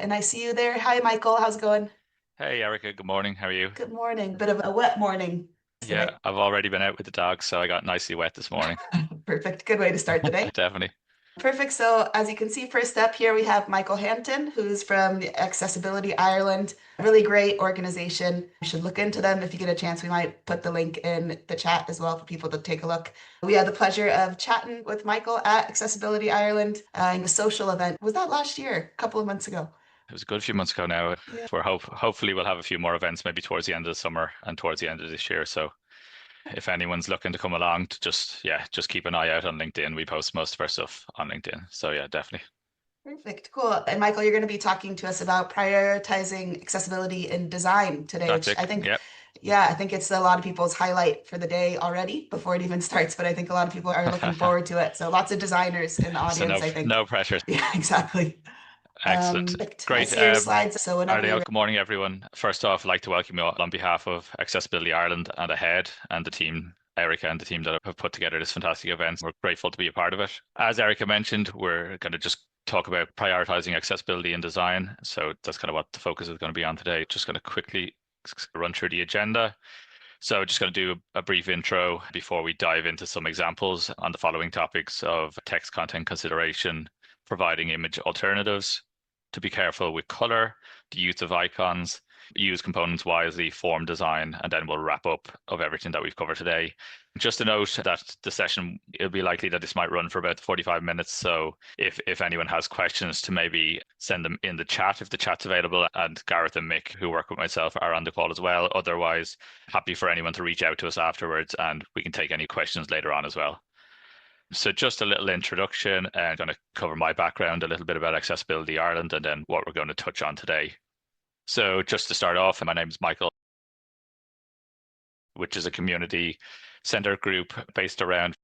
And I see you there. Hi, Michael. How's it going? Hey Erica, good morning. How are you? Good morning. Bit of a wet morning Yeah, today. I've already been out with the dog, so I got nicely wet this morning. Perfect. Good way to start the day. Definitely. Perfect. So, as you can see, first up here, we have Michael Hampton, who's from the Accessibility Ireland. Really great organization. You should look into them if you get a chance. We might put the link in the chat as well for people to take a look. We had the pleasure of chatting with Michael at Accessibility Ireland in a social event. Was that last year? A couple of months ago. It was a good few months ago now. Yeah. Hopefully we'll have a few more events maybe towards the end of the summer and towards the end of this year. So if anyone's looking to come along, to just keep an eye out on LinkedIn. We post most of our stuff on LinkedIn. So yeah, definitely. Perfect. Cool. And Michael, you're going to be talking to us about prioritizing accessibility in design today, That's which it. I think, Yep. yeah, I think it's a lot of people's highlight for the day already before it even starts, but I think a lot of people are looking forward to it. So lots of designers in the So audience, no I think. no pressure. Yeah, exactly. Excellent. Perfect. I Great. see your slides. So whenever Ariel, you're good morning, everyone. First off, I'd like to welcome you all on behalf of Accessibility Ireland and AHEAD and the team, Erica and the team that have put together this fantastic event. We're grateful to be a part of it. As Erica mentioned, we're going to just talk about prioritizing accessibility in design. So that's kind of what the focus is going to be on today. Just going to quickly run through the agenda. So just going to do a brief intro before we dive into some examples on the following topics of text content consideration, providing image alternatives, to be careful with color, the use of icons, use components wisely, form design, and then we'll wrap up of everything that we've covered today. Just a note that the session, it'll be likely that this might run for about 45 minutes. So if anyone has questions, to maybe send them in the chat if the chat's available. And Gareth and Mick, who work with myself, are on the call as well. Otherwise, happy for anyone to reach out to us afterwards and we can take any questions later on as well. So just a little introduction, and I'm going to cover my background, a little bit about Accessibility Ireland, and then what we're going to touch on today. So just to start off, my name is Michael, which is a community center group based around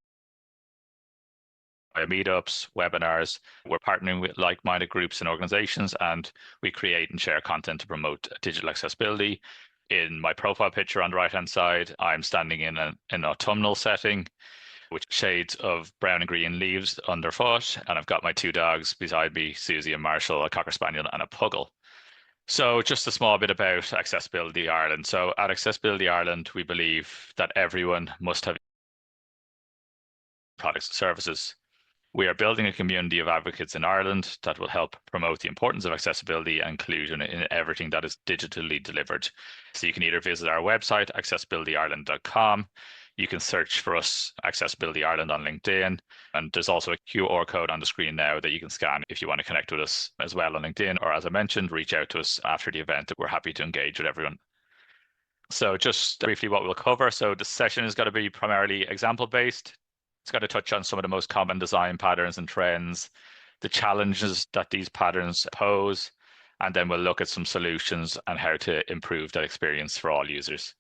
meetups, webinars. We're partnering with like-minded groups and organizations, and we create and share content to promote digital accessibility. In my profile picture on the right-hand side, I'm standing in an autumnal setting with shades of brown and green leaves underfoot, and I've got my two dogs beside me, Susie and Marshall, a Cocker Spaniel and a Puggle. So just a small bit about Accessibility Ireland. So at Accessibility Ireland, we believe that everyone must have products and services. We are building a community of advocates in Ireland that will help promote the importance of accessibility and inclusion in everything that is digitally delivered. So you can either visit our website, accessibilityireland.com. You can search for us, Accessibility Ireland, on LinkedIn. And there's also a QR code on the screen now that you can scan if you want to connect with us as well on LinkedIn. Or as I mentioned, reach out to us after the event. We're happy to engage with everyone. So just briefly what we'll cover. So the session is going to be primarily example based. It's going to touch on some of the most common design patterns and trends, the challenges that these patterns pose, and then we'll look at some solutions and how to improve that experience for all users.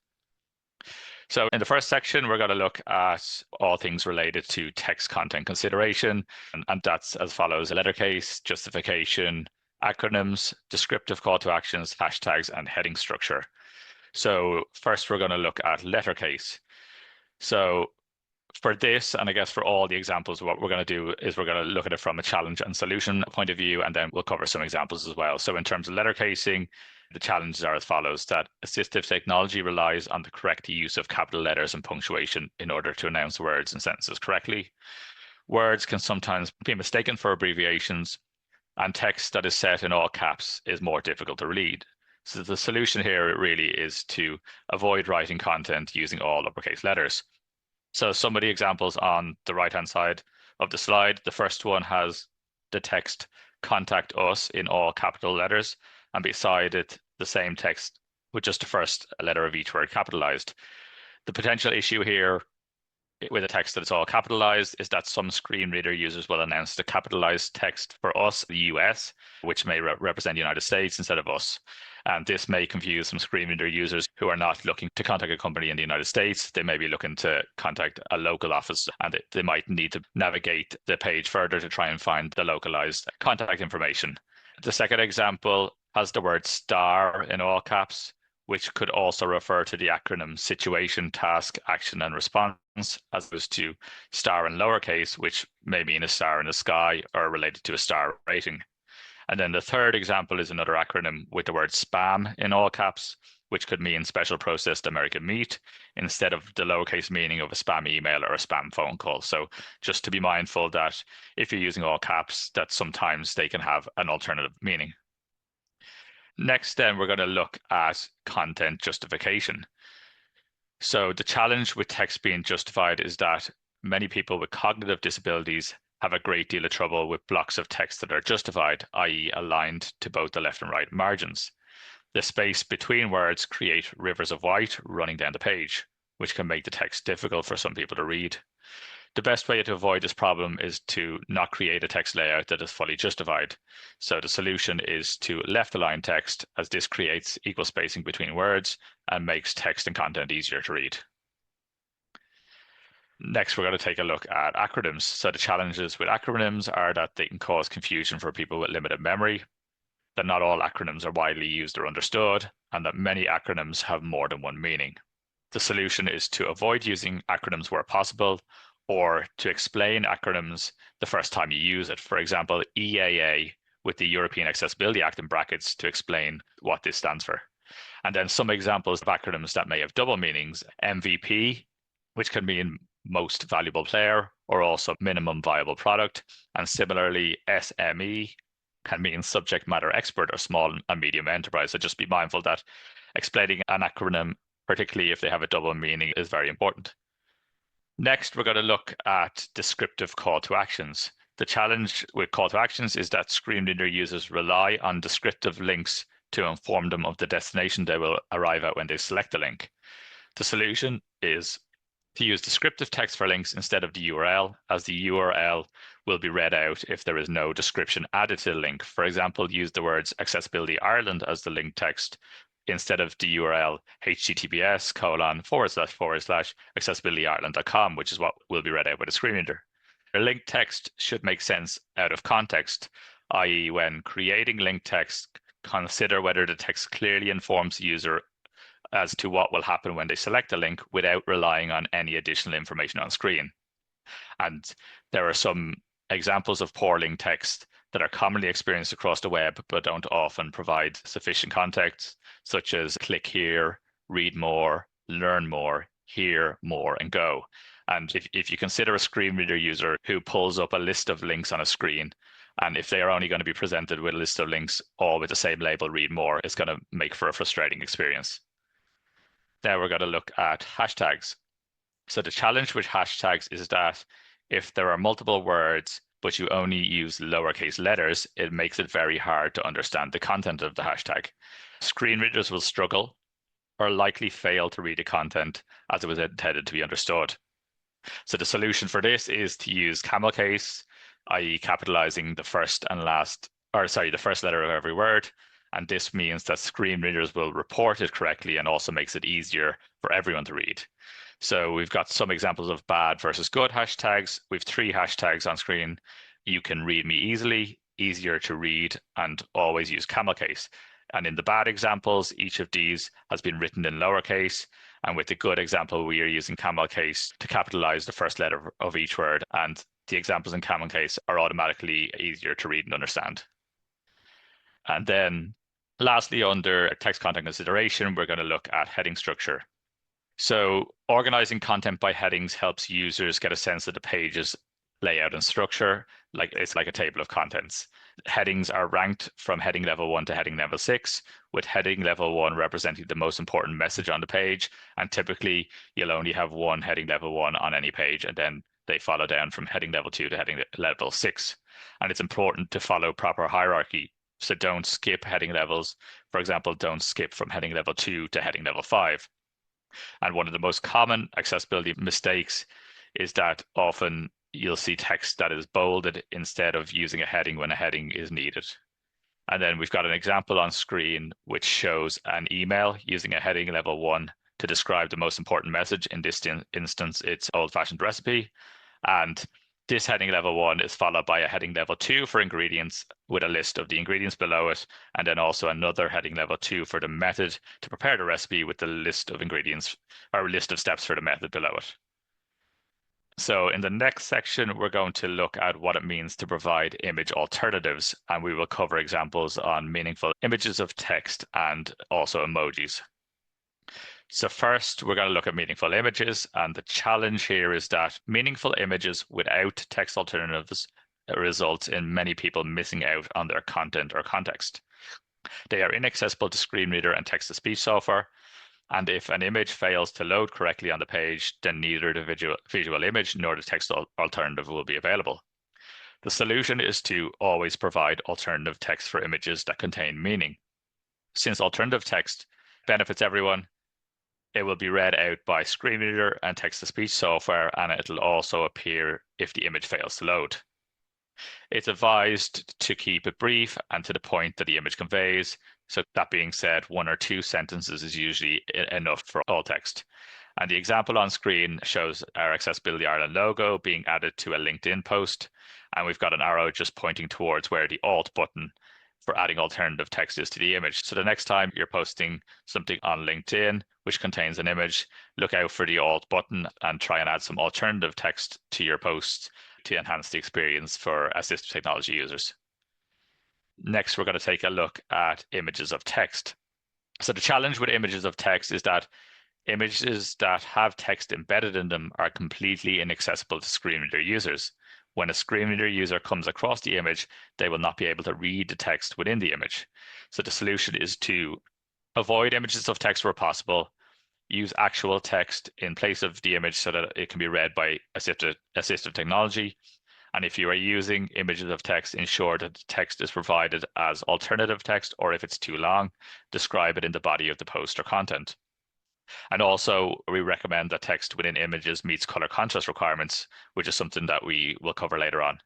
So in the first section, we're going to look at all things related to text content consideration, and that's as follows: a letter case, justification, acronyms, descriptive call to actions, hashtags, and heading structure. So first, we're going to look at letter case. So for this, and I guess for all the examples, what we're going to do is we're going to look at it from a challenge and solution point of view, and then we'll cover some examples as well. So in terms of letter casing, the challenges are as follows: that assistive technology relies on the correct use of capital letters and punctuation in order to announce words and sentences correctly. Words can sometimes be mistaken for abbreviations, and text that is set in all caps is more difficult to read. So the solution here really is to avoid writing content using all uppercase letters. So some of the examples on the right-hand side of the slide, the first one has the text "contact us" in all capital letters, and beside it, the same text with just the first letter of each word capitalized. The potential issue here with a text that is all capitalized is that some screen reader users will announce the capitalized text for us, the US, which may represent the United States instead of us. And this may confuse some screen reader users who are not looking to contact a company in the United States. They may be looking to contact a local office, and they might need to navigate the page further to try and find the localized contact information. The second example has the word "star" in all caps, which could also refer to the acronym situation, task, action, and response, as opposed to star in lowercase, which may mean a star in the sky or related to a star rating. And then the third example is another acronym with the word spam in all caps, which could mean special processed American meat instead of the lowercase meaning of a spam email or a spam phone call. So just to be mindful that if you're using all caps, that sometimes they can have an alternative meaning. Next, then we're going to look at content justification. So the challenge with text being justified is that many people with cognitive disabilities have a great deal of trouble with blocks of text that are justified, i.e. aligned to both the left and right margins. The space between words create rivers of white running down the page, which can make the text difficult for some people to read. The best way to avoid this problem is to not create a text layout that is fully justified. So the solution is to left align text, as this creates equal spacing between words and makes text and content easier to read. Next, we're going to take a look at acronyms. So the challenges with acronyms are that they can cause confusion for people with limited memory, that not all acronyms are widely used or understood, and that many acronyms have more than one meaning. The solution is to avoid using acronyms where possible, or to explain acronyms the first time you use it. For example, EAA with the European Accessibility Act in brackets to explain what this stands for. And then some examples of acronyms that may have double meanings: MVP, which can mean most valuable player, or also minimum viable product. And similarly, SME can mean subject matter expert or small and medium enterprise. So just be mindful that explaining an acronym, particularly if they have a double meaning, is very important. Next, we're going to look at descriptive call to actions. The challenge with call to actions is that screen reader users rely on descriptive links to inform them of the destination they will arrive at when they select the link. The solution is to use descriptive text for links instead of the URL, as the URL will be read out if there is no description added to the link. For example, use the words Accessibility Ireland as the link text instead of the URL https://accessibilityireland.com, which is what will be read out by the screen reader. The link text should make sense out of context, i.e. when creating link text, consider whether the text clearly informs the user as to what will happen when they select a link without relying on any additional information on screen. And there are some examples of poor link text that are commonly experienced across the web, but don't often provide sufficient context, such as click here, read more, learn more, hear more, and go. And if you consider a screen reader user who pulls up a list of links on a screen, and if they are only going to be presented with a list of links all with the same label, read more, it's going to make for a frustrating experience. Now we're going to look at hashtags. So the challenge with hashtags is that if there are multiple words, but you only use lowercase letters, it makes it very hard to understand the content of the hashtag. Screen readers will struggle or likely fail to read the content as it was intended to be understood. So the solution for this is to use camel case, i.e. capitalizing the first letter of every word. And this means that screen readers will report it correctly and also makes it easier for everyone to read. So we've got some examples of bad versus good hashtags. We've 3 hashtags on screen. You can read me easily, easier to read, and always use camel case. And in the bad examples, each of these has been written in lowercase. And with the good example, we are using camel case to capitalize the first letter of each word. And the examples in camel case are automatically easier to read and understand. And then lastly, under text content consideration, we're going to look at heading structure. So organizing content by headings helps users get a sense of the page's layout and structure, like it's like a table of contents. Headings are ranked from heading level 1 to heading level 6, with heading level 1 representing the most important message on the page. And typically, you'll only have one heading level 1 on any page, and then they follow down from heading level 2 to heading level 6. And it's important to follow proper hierarchy. So don't skip heading levels. For example, don't skip from heading level 2 to heading level 5. And one of the most common accessibility mistakes is that often you'll see text that is bolded instead of using a heading when a heading is needed. And then we've got an example on screen which shows an email using a heading level 1 to describe the most important message. In this instance, it's old-fashioned recipe. And this heading level 1 is followed by a heading level 2 for ingredients with a list of the ingredients below it, and then also another heading level 2 for the method to prepare the recipe with the list of ingredients or list of steps for the method below it. So in the next section, we're going to look at what it means to provide image alternatives, and we will cover examples on meaningful images of text and also emojis. So first, we're going to look at meaningful images, and the challenge here is that meaningful images without text alternatives results in many people missing out on their content or context. They are inaccessible to screen reader and text-to-speech software, and if an image fails to load correctly on the page, then neither the visual image nor the text alternative will be available. The solution is to always provide alternative text for images that contain meaning. Since alternative text benefits everyone, it will be read out by screen reader and text-to-speech software, and it'll also appear if the image fails to load. It's advised to keep it brief and to the point that the image conveys. So that being said, 1 or 2 sentences is usually enough for all text. And the example on screen shows our Accessibility Ireland logo being added to a LinkedIn post. And we've got an arrow just pointing towards where the Alt button for adding alternative text is to the image. So the next time you're posting something on LinkedIn, which contains an image, look out for the Alt button and try and add some alternative text to your post to enhance the experience for assistive technology users. Next, we're going to take a look at images of text. So the challenge with images of text is that images that have text embedded in them are completely inaccessible to screen reader users. When a screen reader user comes across the image, they will not be able to read the text within the image. So the solution is to avoid images of text where possible, use actual text in place of the image so that it can be read by assistive technology. And if you are using images of text, ensure that the text is provided as alternative text, or if it's too long, describe it in the body of the post or content. And also, we recommend that text within images meets color contrast requirements, which is something that we will cover later on.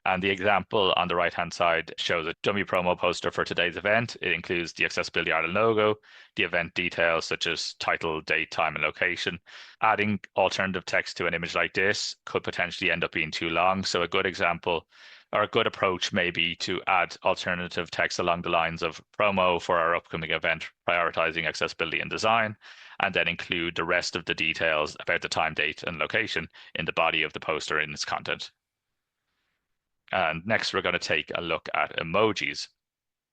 And the example on the right-hand side shows a dummy promo poster for today's event. It includes the Accessibility Ireland logo, the event details such as title, date, time, and location. Adding alternative text to an image like this could potentially end up being too long. So a good example or a good approach may be to add alternative text along the lines of promo for our upcoming event, prioritizing accessibility and design, and then include the rest of the details about the time, date, and location in the body of the poster in its content. And next, we're going to take a look at emojis.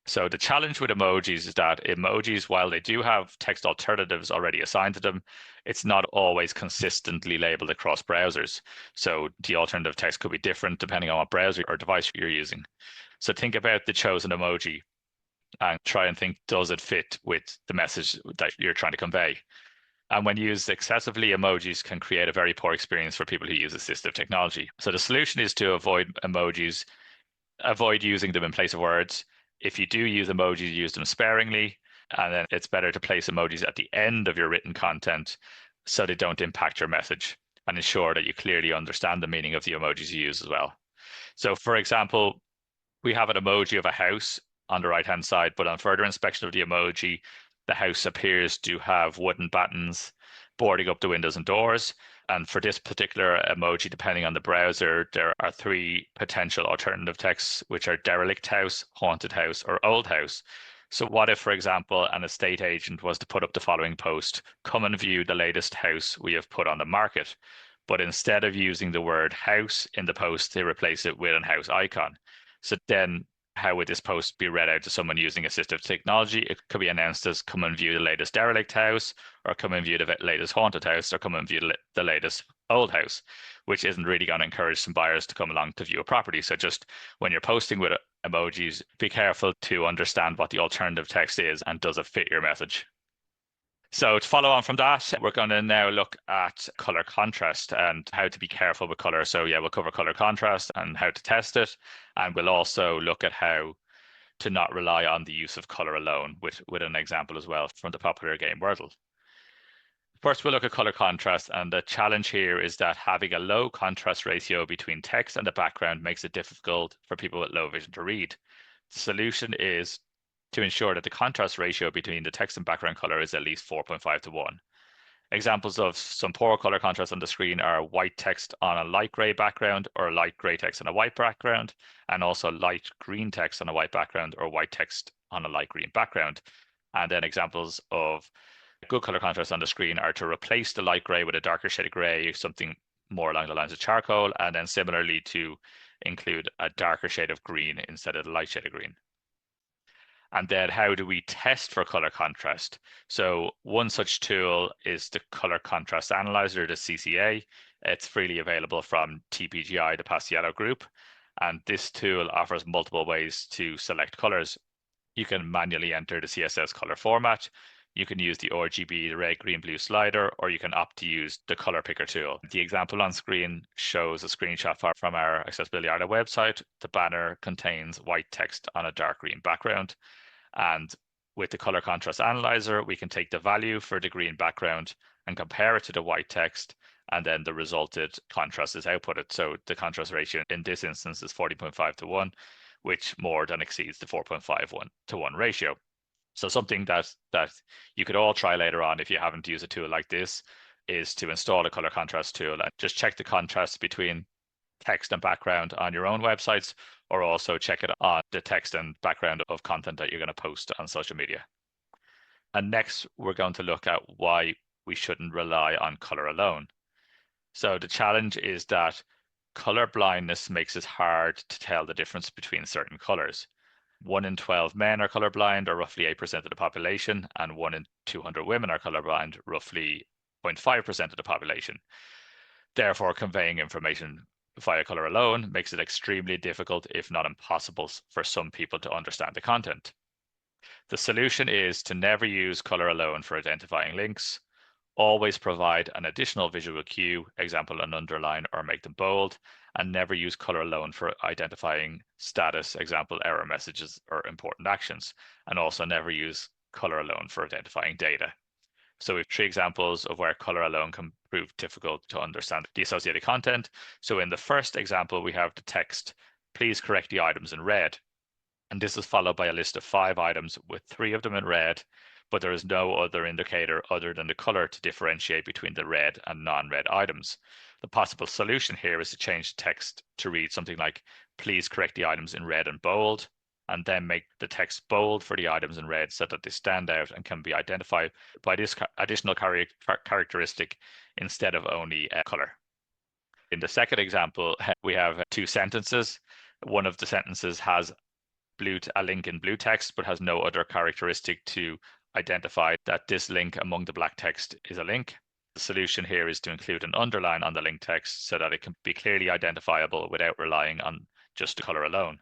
So the challenge with emojis is that emojis, while they do have text alternatives already assigned to them, it's not always consistently labeled across browsers. So the alternative text could be different depending on what browser or device you're using. So think about the chosen emoji and try and think, does it fit with the message that you're trying to convey? And when used excessively, emojis can create a very poor experience for people who use assistive technology. So the solution is to avoid emojis, avoid using them in place of words. If you do use emojis, use them sparingly. And then it's better to place emojis at the end of your written content so they don't impact your message, and ensure that you clearly understand the meaning of the emojis you use as well. So for example, we have an emoji of a house on the right-hand side, but on further inspection of the emoji, the house appears to have wooden battens boarding up the windows and doors. And for this particular emoji, depending on the browser, there are 3 potential alternative texts, which are derelict house, haunted house, or old house. So what if, for example, an estate agent was to put up the following post: come and view the latest house we have put on the market. But instead of using the word house in the post, they replace it with an house icon. So then how would this post be read out to someone using assistive technology? It could be announced as come and view the latest derelict house, or come and view the latest haunted house, or come and view the latest old house, which isn't really going to encourage some buyers to come along to view a property. So just when you're posting with emojis, be careful to understand what the alternative text is and does it fit your message. So to follow on from that, we're going to now look at color contrast and how to be careful with color. So yeah, we'll cover color contrast and how to test it. And we'll also look at how to not rely on the use of color alone with an example as well from the popular game Wordle. First, we'll look at color contrast. And the challenge here is that having a low contrast ratio between text and the background makes it difficult for people with low vision to read. The solution is to ensure that the contrast ratio between the text and background color is at least 4.5 to 1. Examples of some poor color contrast on the screen are white text on a light gray background, or light gray text on a white background, and also light green text on a white background, or white text on a light green background. And then examples of good color contrast on the screen are to replace the light gray with a darker shade of gray, something more along the lines of charcoal, and then similarly to include a darker shade of green instead of the light shade of green. And then how do we test for color contrast? So one such tool is the Color Contrast Analyzer, the CCA. It's freely available from TPGI, the Paciello Group. And this tool offers multiple ways to select colors. You can manually enter the CSS color format. You can use the RGB, the red, green, blue slider, or you can opt to use the color picker tool. The example on screen shows a screenshot from our Accessibility Ireland website. The banner contains white text on a dark green background. And with the color contrast analyzer, we can take the value for the green background and compare it to the white text, and then the resulted contrast is outputted. So the contrast ratio in this instance is 40.5 to 1, which more than exceeds the 4.51 to 1 ratio. So something that you could all try later on if you haven't used a tool like this is to install a color contrast tool and just check the contrast between text and background on your own websites, or also check it on the text and background of content that you're going to post on social media. And next, we're going to look at why we shouldn't rely on color alone. So the challenge is that color blindness makes it hard to tell the difference between certain colors. 1 in 12 men are colorblind, or roughly 8% of the population, and 1 in 200 women are colorblind, roughly 0.5% of the population. Therefore, conveying information via color alone makes it extremely difficult, if not impossible, for some people to understand the content. The solution is to never use color alone for identifying links. Always provide an additional visual cue, example an underline or make them bold, and never use color alone for identifying status, example error messages or important actions, and also never use color alone for identifying data. So we have 3 examples of where color alone can prove difficult to understand the associated content. So in the first example, we have the text, please correct the items in red. And this is followed by a list of 5 items with 3 of them in red, but there is no other indicator other than the color to differentiate between the red and non-red items. The possible solution here is to change the text to read something like, please correct the items in red and bold, and then make the text bold for the items in red so that they stand out and can be identified by this additional characteristic instead of only color. In the second example, we have 2 sentences. One of the sentences has a link in blue text, but has no other characteristic to identify that this link among the black text is a link. The solution here is to include an underline on the link text so that it can be clearly identifiable without relying on just the color alone.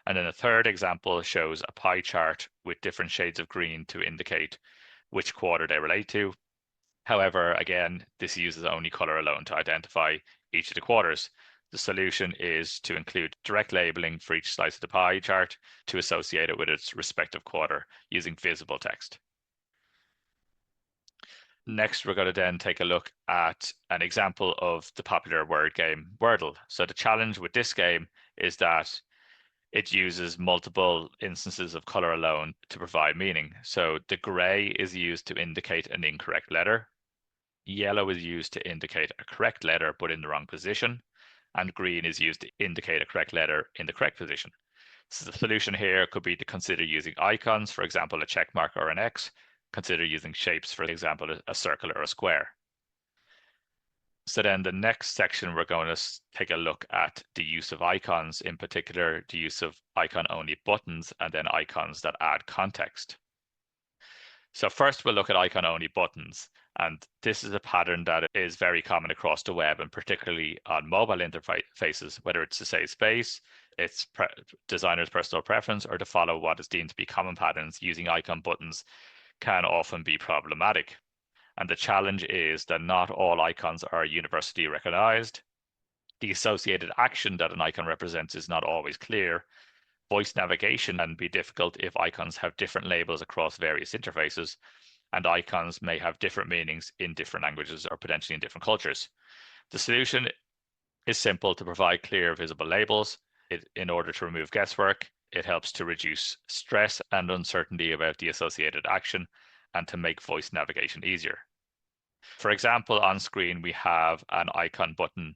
And then the third example shows a pie chart with different shades of green to indicate which quarter they relate to. However, again, this uses only color alone to identify each of the quarters. The solution is to include direct labeling for each slice of the pie chart to associate it with its respective quarter using visible text. Next, we're going to then take a look at an example of the popular word game Wordle. So the challenge with this game is that it uses multiple instances of color alone to provide meaning. So the gray is used to indicate an incorrect letter. Yellow is used to indicate a correct letter but in the wrong position. And green is used to indicate a correct letter in the correct position. So the solution here could be to consider using icons, for example, a check mark or an X. Consider using shapes, for example, a circle or a square. So then the next section, we're going to take a look at the use of icons, in particular, the use of icon-only buttons and then icons that add context. So first we'll look at icon-only buttons. And this is a pattern that is very common across the web and particularly on mobile interfaces, whether it's to save space, it's designer's personal preference, or to follow what is deemed to be common patterns. Using icon buttons can often be problematic. And the challenge is that not all icons are universally recognized. The associated action that an icon represents is not always clear. Voice navigation can be difficult if icons have different labels across various interfaces, and icons may have different meanings in different languages or potentially in different cultures. The solution is simple: to provide clear, visible labels. In order to remove guesswork, it helps to reduce stress and uncertainty about the associated action and to make voice navigation easier. For example, on screen, we have an icon button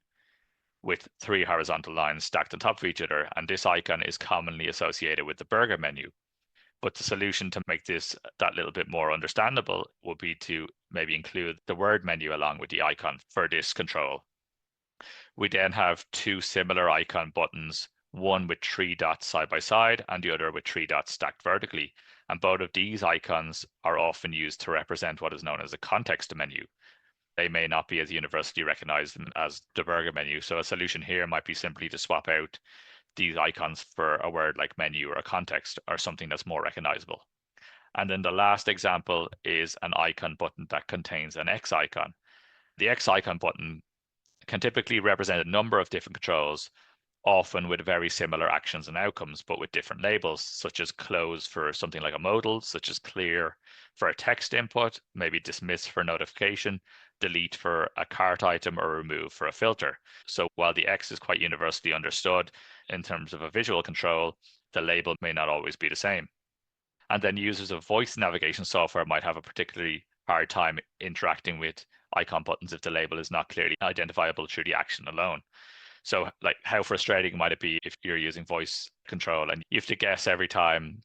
with 3 horizontal lines stacked on top of each other, and this icon is commonly associated with the burger menu. But the solution to make this that little bit more understandable would be to maybe include the word menu along with the icon for this control. We then have two similar icon buttons, one with three dots side by side and the other with three dots stacked vertically. And both of these icons are often used to represent what is known as a context menu. They may not be as universally recognized as the burger menu. So a solution here might be simply to swap out these icons for a word like menu or a context or something that's more recognizable. And then the last example is an icon button that contains an X icon. The X icon button can typically represent a number of different controls, often with very similar actions and outcomes, but with different labels, such as close for something like a modal, such as clear for a text input, maybe dismiss for notification, delete for a cart item, or remove for a filter. So while the X is quite universally understood in terms of a visual control, the label may not always be the same. And then users of voice navigation software might have a particularly hard time interacting with icon buttons if the label is not clearly identifiable through the action alone. So like how frustrating might it be if you're using voice control and you have to guess every time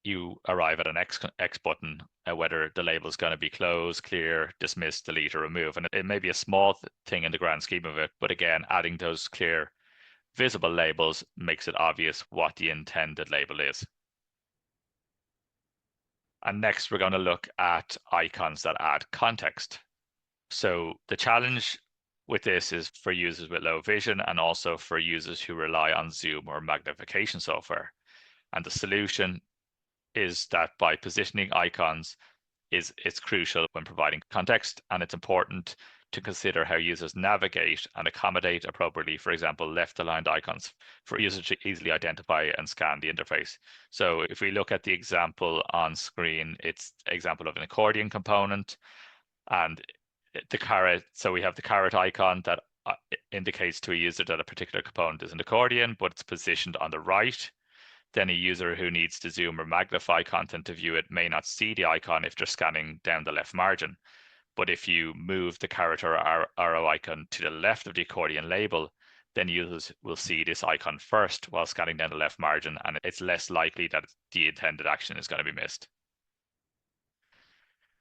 you arrive at an X button whether the label is going to be close, clear, dismiss, delete, or remove. And it may be a small thing in the grand scheme of it, but again, adding those clear visible labels makes it obvious what the intended label is. And next, we're going to look at icons that add context. So the challenge with this is for users with low vision and also for users who rely on zoom or magnification software. And the solution is that by positioning icons it's crucial when providing context, and it's important to consider how users navigate and accommodate appropriately, for example, left-aligned icons for users to easily identify and scan the interface. So if we look at the example on screen, it's an example of an accordion component and the caret. So we have the caret icon that indicates to a user that a particular component is an accordion, but it's positioned on the right. Then a user who needs to zoom or magnify content to view it may not see the icon if they're scanning down the left margin. But if you move the caret or arrow icon to the left of the accordion label, then users will see this icon first while scanning down the left margin, and it's less likely that the intended action is going to be missed.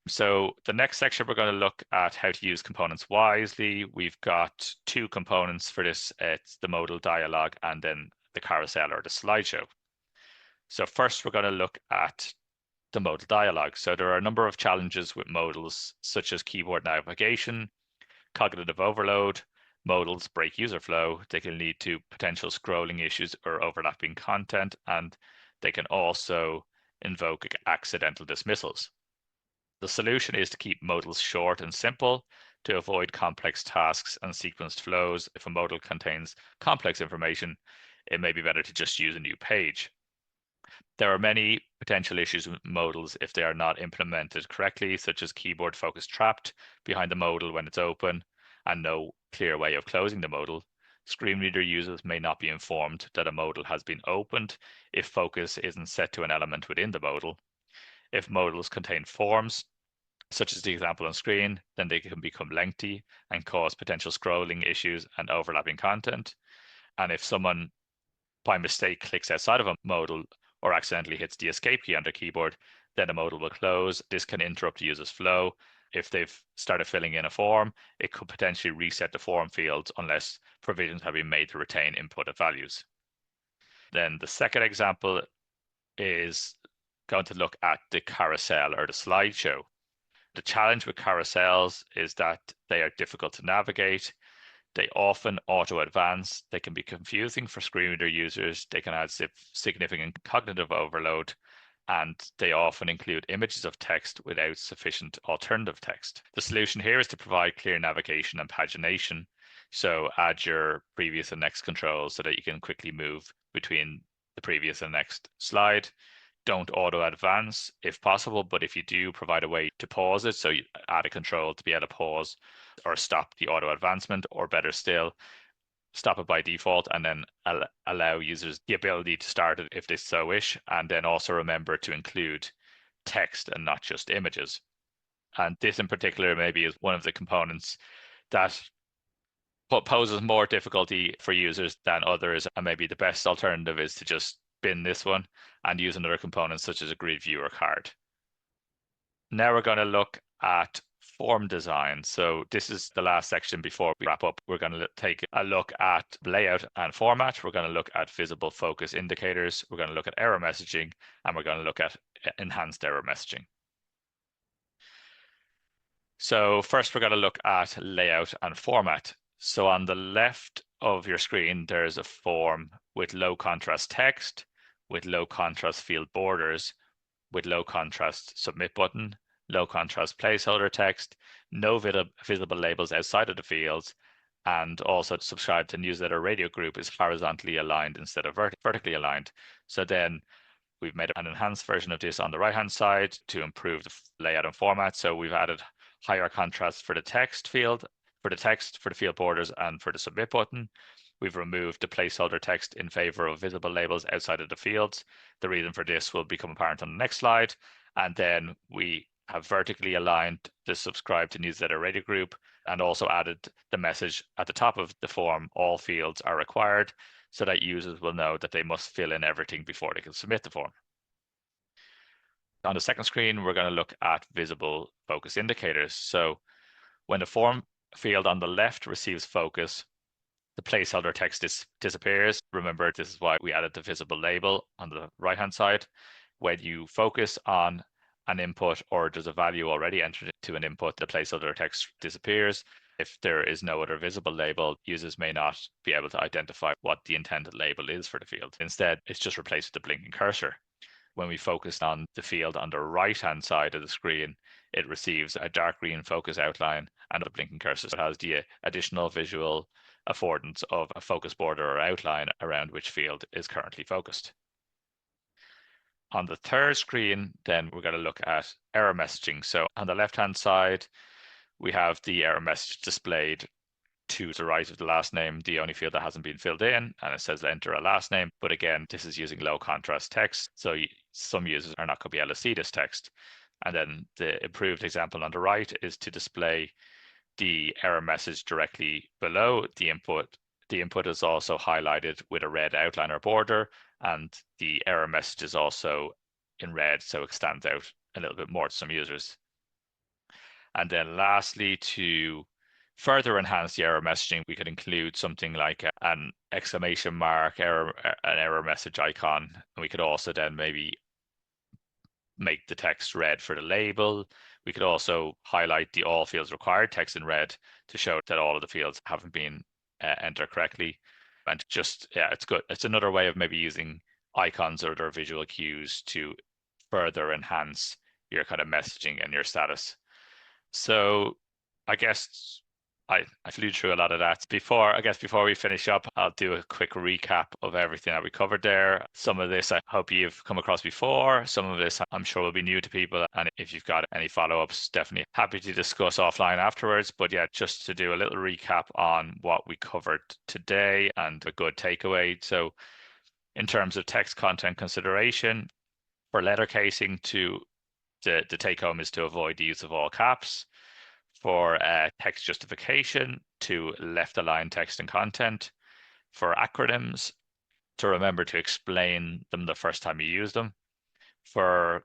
So the next section, we're going to look at how to use components wisely. We've got two components for this. It's the modal dialog and then the carousel or the slideshow. So first, we're going to look at the modal dialog. So there are a number of challenges with modals, such as keyboard navigation, cognitive overload. Modals break user flow. They can lead to potential scrolling issues or overlapping content, and they can also invoke accidental dismissals. The solution is to keep modals short and simple to avoid complex tasks and sequenced flows. If a modal contains complex information, it may be better to just use a new page. There are many potential issues with modals if they are not implemented correctly, such as keyboard focus trapped behind the modal when it's open and no clear way of closing the modal. Screen reader users may not be informed that a modal has been opened if focus isn't set to an element within the modal. If modals contain forms, such as the example on screen, then they can become lengthy and cause potential scrolling issues and overlapping content. And if someone by mistake clicks outside of a modal or accidentally hits the escape key on their keyboard, then a modal will close. This can interrupt the user's flow. If they've started filling in a form, it could potentially reset the form fields unless provisions have been made to retain inputted values. Then the second example is going to look at the carousel or the slideshow. The challenge with carousels is that they are difficult to navigate. They often auto-advance. They can be confusing for screen reader users. They can add significant cognitive overload, and they often include images of text without sufficient alternative text. The solution here is to provide clear navigation and pagination. So add your previous and next controls so that you can quickly move between the previous and next slide. Don't auto advance if possible, but if you do, provide a way to pause it. So you add a control to be able to pause or stop the auto advancement, or better still, stop it by default and then allow users the ability to start it if they so wish. And then also remember to include text and not just images. And this in particular maybe is one of the components that poses more difficulty for users than others. And maybe the best alternative is to just bin this one and use another component such as a grid view or card. Now we're going to look at form design. So this is the last section before we wrap up. We're going to take a look at layout and format. We're going to look at visible focus indicators. We're going to look at error messaging, and we're going to look at enhanced error messaging. So first, we're going to look at layout and format. So on the left of your screen, there's a form with low contrast text, with low contrast field borders, with low contrast submit button, low contrast placeholder text, no visible labels outside of the fields, and also subscribe to newsletter radio group is horizontally aligned instead of vertically aligned. So then we've made an enhanced version of this on the right hand side to improve the layout and format. So we've added higher contrast for the text field, for the field borders, and for the submit button. We've removed the placeholder text in favor of visible labels outside of the fields. The reason for this will become apparent on the next slide. And then we have vertically aligned the subscribe to newsletter radio group and also added the message at the top of the form, all fields are required, so that users will know that they must fill in everything before they can submit the form. On the second screen, we're going to look at visible focus indicators. So when the form field on the left receives focus, the placeholder text disappears. Remember, this is why we added the visible label on the right-hand side. When you focus on an input or there's a value already entered into an input, the placeholder text disappears. If there is no other visible label, users may not be able to identify what the intended label is for the field. Instead, it's just replaced with the blinking cursor. When we focus on the field on the right-hand side of the screen, it receives a dark green focus outline and a blinking cursor. So it has the additional visual affordance of a focus border or outline around which field is currently focused. On the third screen, then we're going to look at error messaging. So on the left-hand side, we have the error message displayed to the right of the last name, the only field that hasn't been filled in, and it says enter a last name. But again, this is using low contrast text, so some users are not going to be able to see this text. And then the improved example on the right is to display the error message directly below the input. The input is also highlighted with a red outline or border, and the error message is also in red, so it stands out a little bit more to some users. And then lastly, to further enhance the error messaging, we could include something like an exclamation mark error, an error message icon. And we could also then maybe make the text red for the label. We could also highlight the all fields required text in red to show that all of the fields haven't been entered correctly. And just, yeah, it's good. It's another way of maybe using icons or other visual cues to further enhance your kind of messaging and your status. So I guess I flew through a lot of that. Before we finish up, I'll do a quick recap of everything that we covered there. Some of this I hope you've come across before. Some of this I'm sure will be new to people. And if you've got any follow-ups, definitely happy to discuss offline afterwards. But yeah, just to do a little recap on what we covered today and a good takeaway. So in terms of text content consideration, for letter casing, the take home is to avoid the use of all caps. For text justification, to left align text and content. For acronyms, to remember to explain them the first time you use them. For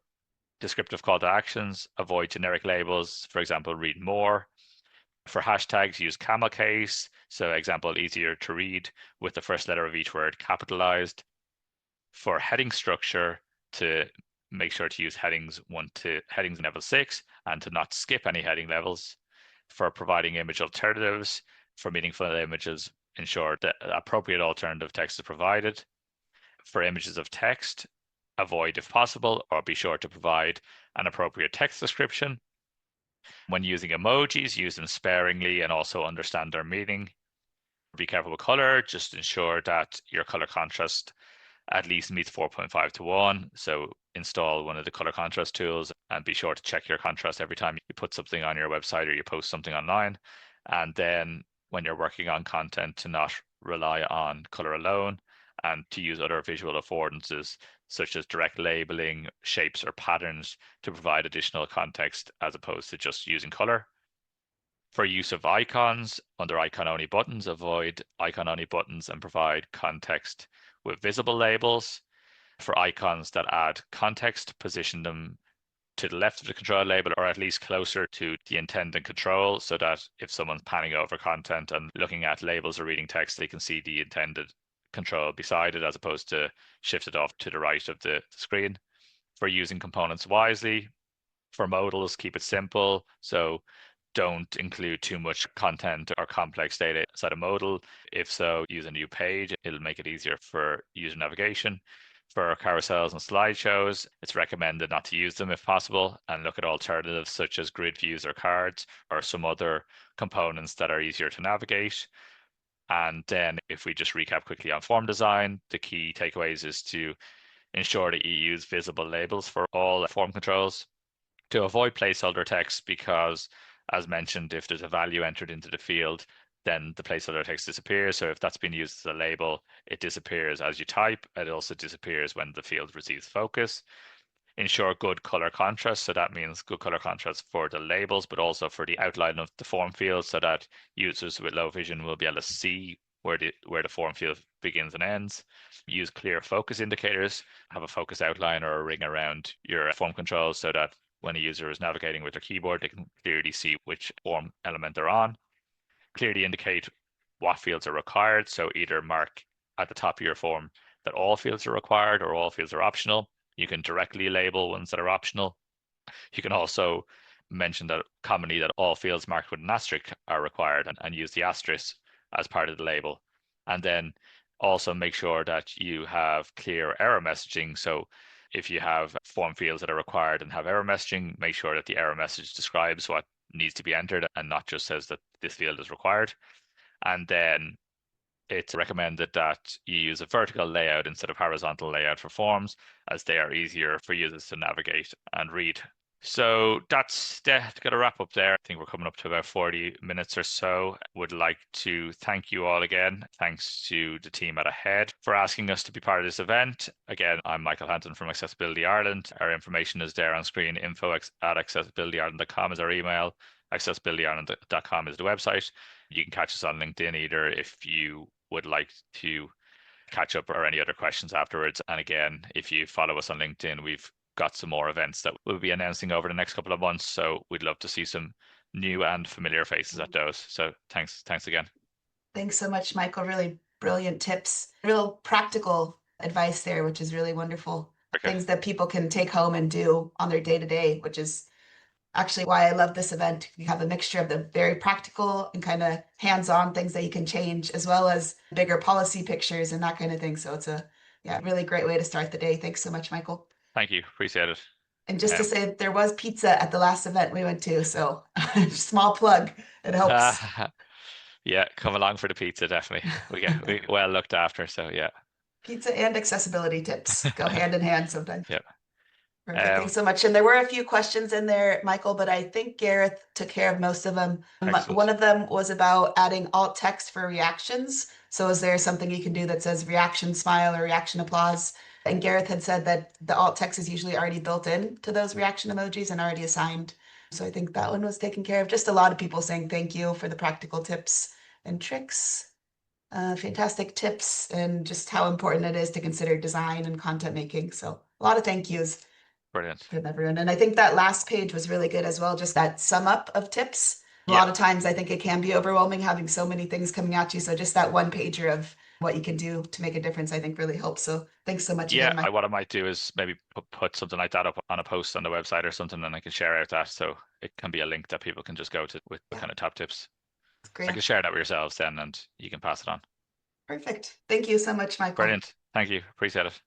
descriptive call to actions, avoid generic labels, for example, read more. For hashtags, use camel case, so example, easier to read with the first letter of each word capitalized. For heading structure, to make sure to use headings level 6 and to not skip any heading levels. For providing image alternatives, for meaningful images, ensure that appropriate alternative text is provided. For images of text, avoid if possible, or be sure to provide an appropriate text description. When using emojis, use them sparingly and also understand their meaning. Be careful with color, just ensure that your color contrast at least meets 4.5 to 1. So install one of the color contrast tools and be sure to check your contrast every time you put something on your website or you post something online. And then when you're working on content, to not rely on color alone and to use other visual affordances such as direct labeling, shapes or patterns to provide additional context as opposed to just using color. For use of icons, under icon-only buttons, avoid icon-only buttons and provide context with visible labels. For icons that add context, position them to the left of the control label, or at least closer to the intent and control, so that if someone's panning over content and looking at labels or reading text, they can see the intended control beside it, as opposed to shifted off to the right of the screen. For using components wisely, for modals, keep it simple. So don't include too much content or complex data inside a modal. If so, use a new page. It'll make it easier for user navigation. For carousels and slideshows, it's recommended not to use them if possible, and look at alternatives such as grid views or cards or some other components that are easier to navigate. And then if we just recap quickly on form design, the key takeaways is to ensure that you use visible labels for all form controls, to avoid placeholder text, because as mentioned, if there's a value entered into the field, then the placeholder text disappears. So if that's been used as a label, it disappears as you type. It also disappears when the field receives focus. Ensure good color contrast. So that means good color contrast for the labels, but also for the outline of the form field, so that users with low vision will be able to see where the form field begins and ends. Use clear focus indicators. Have a focus outline or a ring around your form controls, so that when a user is navigating with their keyboard, they can clearly see which form element they're on. Clearly indicate what fields are required. So either mark at the top of your form that all fields are required or all fields are optional. You can directly label ones that are optional. You can also mention that commonly that all fields marked with an asterisk are required, and use the asterisk as part of the label. And then also make sure that you have clear error messaging. So if you have form fields that are required and have error messaging, make sure that the error message describes what needs to be entered and not just says that this field is required. And then it's recommended that you use a vertical layout instead of horizontal layout for forms, as they are easier for users to navigate and read. So that's got to wrap up there. I think we're coming up to about 40 minutes or so. Would like to thank you all again. Thanks to the team at Ahead for asking us to be part of this event. Again, I'm Michael Hanton from Accessibility Ireland. Our information is there on screen. info@accessibilityireland.com is our email. accessibilityireland.com is the website. You can catch us on LinkedIn either if you would like to catch up or any other questions afterwards. And again, if you follow us on LinkedIn, we've got some more events that we'll be announcing over the next couple of months. So we'd love to see some new and familiar faces at those. So thanks again. Thanks so much, Michael. Really brilliant tips, real practical advice there, which is really wonderful. Okay. Things that people can take home and do on their day to day, which is actually why I love this event. You have a mixture of the very practical and kind of hands-on things that you can change, as well as bigger policy pictures and that kind of thing. So it's a really great way to start the day. Thanks so much, Michael. Thank you. Appreciate it. And just to say, there was pizza at the last event we went to, so small plug. It helps. Yeah, come along for the pizza, definitely. We well looked after, so yeah. Pizza and accessibility tips go hand in hand sometimes. Yeah. Perfect. Thanks so much. And there were a few questions in there, Michael, but I think Gareth took care of most of them. Excellent. One of them was about adding alt text for reactions. So is there something you can do that says reaction smile or reaction applause? And Gareth had said that the alt text is usually already built in to those reaction emojis and already assigned. So I think that one was taken care of. Just a lot of people saying thank you for the practical tips and tricks. Fantastic tips, and just how important it is to consider design and content making. So a lot of thank yous. Brilliant. From everyone. And I think that last page was really good as well, just that sum up of tips. A Yeah. lot of times I think it can be overwhelming having so many things coming at you. So just that one pager of what you can do to make a difference, I think really helps. So thanks so much again, Mike. What I might do is maybe put something like that up on a post on the website or something, and I can share out that, so it can be a link that people can just go to with the kind of top tips. Great. I can share that with yourselves then, and you can pass it on. Perfect. Thank you so much, Michael. Brilliant. Thank you. Appreciate it.